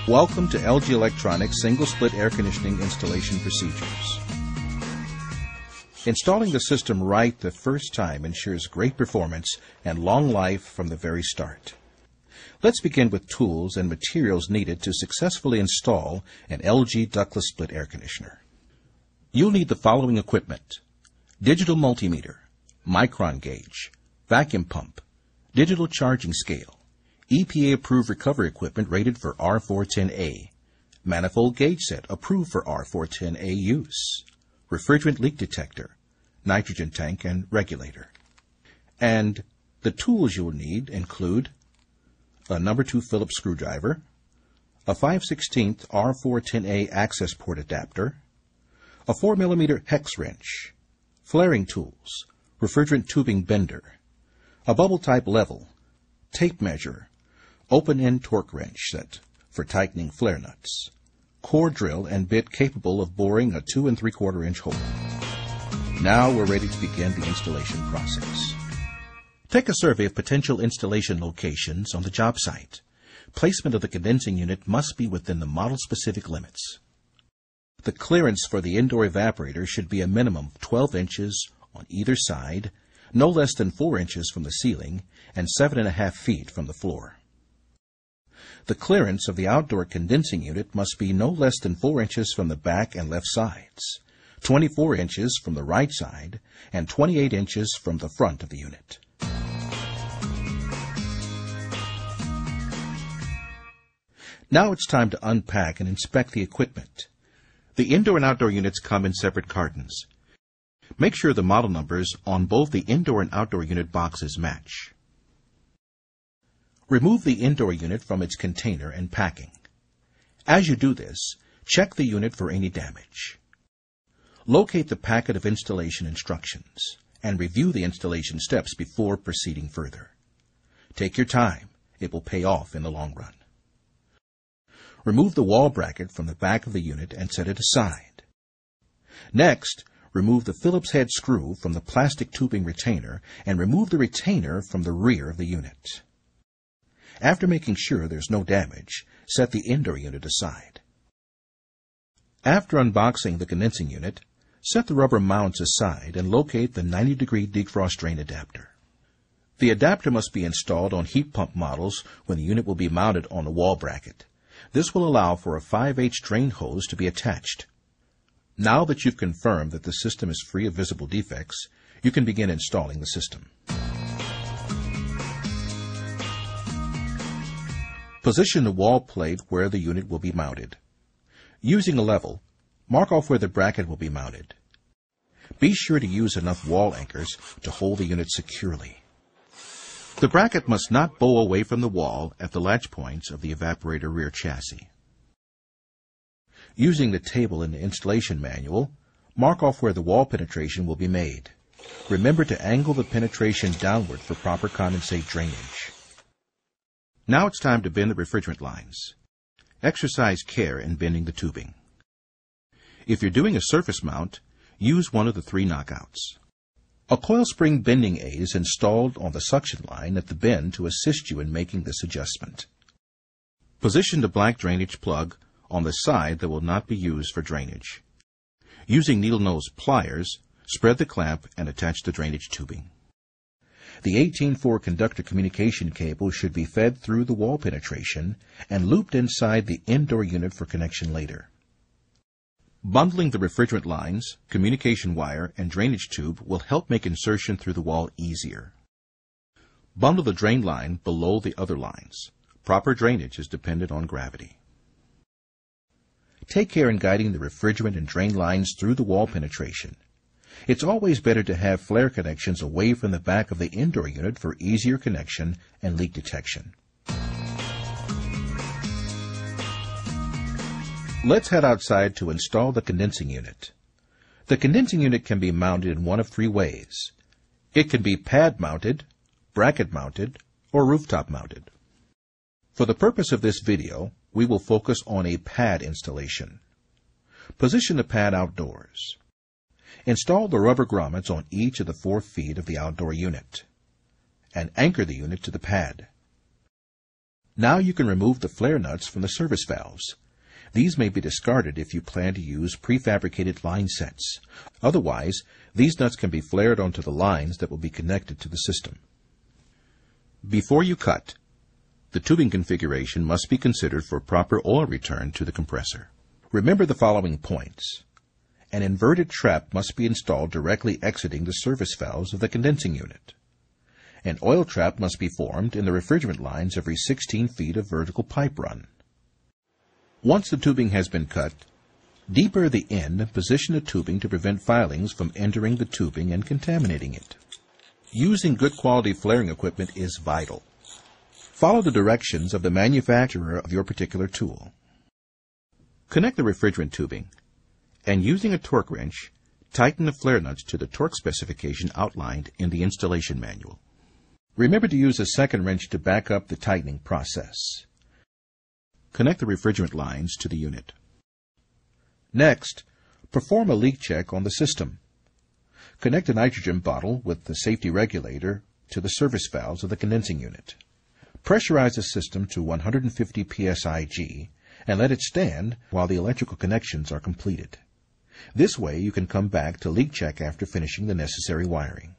Welcome to LG Electronics single-split air conditioning installation procedures. Installing the system right the first time ensures great performance and long life from the very start. Let's begin with tools and materials needed to successfully install an LG ductless split air conditioner. You'll need the following equipment: digital multimeter, micron gauge, vacuum pump, digital charging scale, EPA-approved recovery equipment rated for R410A, manifold gauge set approved for R410A use, refrigerant leak detector, nitrogen tank and regulator. And the tools you will need include a number 2 Phillips screwdriver, a 5/16 R410A access port adapter, a 4mm hex wrench, flaring tools, refrigerant tubing bender, a bubble type level, tape measure, open-end torque wrench set for tightening flare nuts, core drill and bit capable of boring a 2 3/4 inch hole. Now we're ready to begin the installation process. Take a survey of potential installation locations on the job site. Placement of the condensing unit must be within the model-specific limits. The clearance for the indoor evaporator should be a minimum of 12 inches on either side, no less than 4 inches from the ceiling, and 7.5 feet from the floor. The clearance of the outdoor condensing unit must be no less than 4 inches from the back and left sides, 24 inches from the right side, and 28 inches from the front of the unit. Now it's time to unpack and inspect the equipment. The indoor and outdoor units come in separate cartons. Make sure the model numbers on both the indoor and outdoor unit boxes match. Remove the indoor unit from its container and packing. As you do this, check the unit for any damage. Locate the packet of installation instructions and review the installation steps before proceeding further. Take your time. It will pay off in the long run. Remove the wall bracket from the back of the unit and set it aside. Next, remove the Phillips head screw from the plastic tubing retainer and remove the retainer from the rear of the unit. After making sure there's no damage, set the indoor unit aside. After unboxing the condensing unit, set the rubber mounts aside and locate the 90-degree defrost drain adapter. The adapter must be installed on heat pump models when the unit will be mounted on a wall bracket. This will allow for a 5/8 drain hose to be attached. Now that you've confirmed that the system is free of visible defects, you can begin installing the system. Position the wall plate where the unit will be mounted. Using a level, mark off where the bracket will be mounted. Be sure to use enough wall anchors to hold the unit securely. The bracket must not bow away from the wall at the latch points of the evaporator rear chassis. Using the table in the installation manual, mark off where the wall penetration will be made. Remember to angle the penetration downward for proper condensate drainage. Now it's time to bend the refrigerant lines. Exercise care in bending the tubing. If you're doing a surface mount, use one of the 3 knockouts. A coil spring bending aid is installed on the suction line at the bend to assist you in making this adjustment. Position the black drainage plug on the side that will not be used for drainage. Using needle nose pliers, spread the clamp and attach the drainage tubing. The 18-4 conductor communication cable should be fed through the wall penetration and looped inside the indoor unit for connection later. Bundling the refrigerant lines, communication wire, and drainage tube will help make insertion through the wall easier. Bundle the drain line below the other lines. Proper drainage is dependent on gravity. Take care in guiding the refrigerant and drain lines through the wall penetration. It's always better to have flare connections away from the back of the indoor unit for easier connection and leak detection. Let's head outside to install the condensing unit. The condensing unit can be mounted in one of 3 ways. It can be pad mounted, bracket mounted, or rooftop mounted. For the purpose of this video, we will focus on a pad installation. Position the pad outdoors. Install the rubber grommets on each of the 4 feet of the outdoor unit, and anchor the unit to the pad. Now you can remove the flare nuts from the service valves. These may be discarded if you plan to use prefabricated line sets. Otherwise, these nuts can be flared onto the lines that will be connected to the system. Before you cut, the tubing configuration must be considered for proper oil return to the compressor. Remember the following points. An inverted trap must be installed directly exiting the service valves of the condensing unit. An oil trap must be formed in the refrigerant lines every 16 feet of vertical pipe run. Once the tubing has been cut, deburr the end and position the tubing to prevent filings from entering the tubing and contaminating it. Using good quality flaring equipment is vital. Follow the directions of the manufacturer of your particular tool. Connect the refrigerant tubing, and using a torque wrench, tighten the flare nuts to the torque specification outlined in the installation manual. Remember to use a second wrench to back up the tightening process. Connect the refrigerant lines to the unit. Next, perform a leak check on the system. Connect a nitrogen bottle with the safety regulator to the service valves of the condensing unit. Pressurize the system to 150 psi-G and let it stand while the electrical connections are completed. This way you can come back to leak check after finishing the necessary wiring.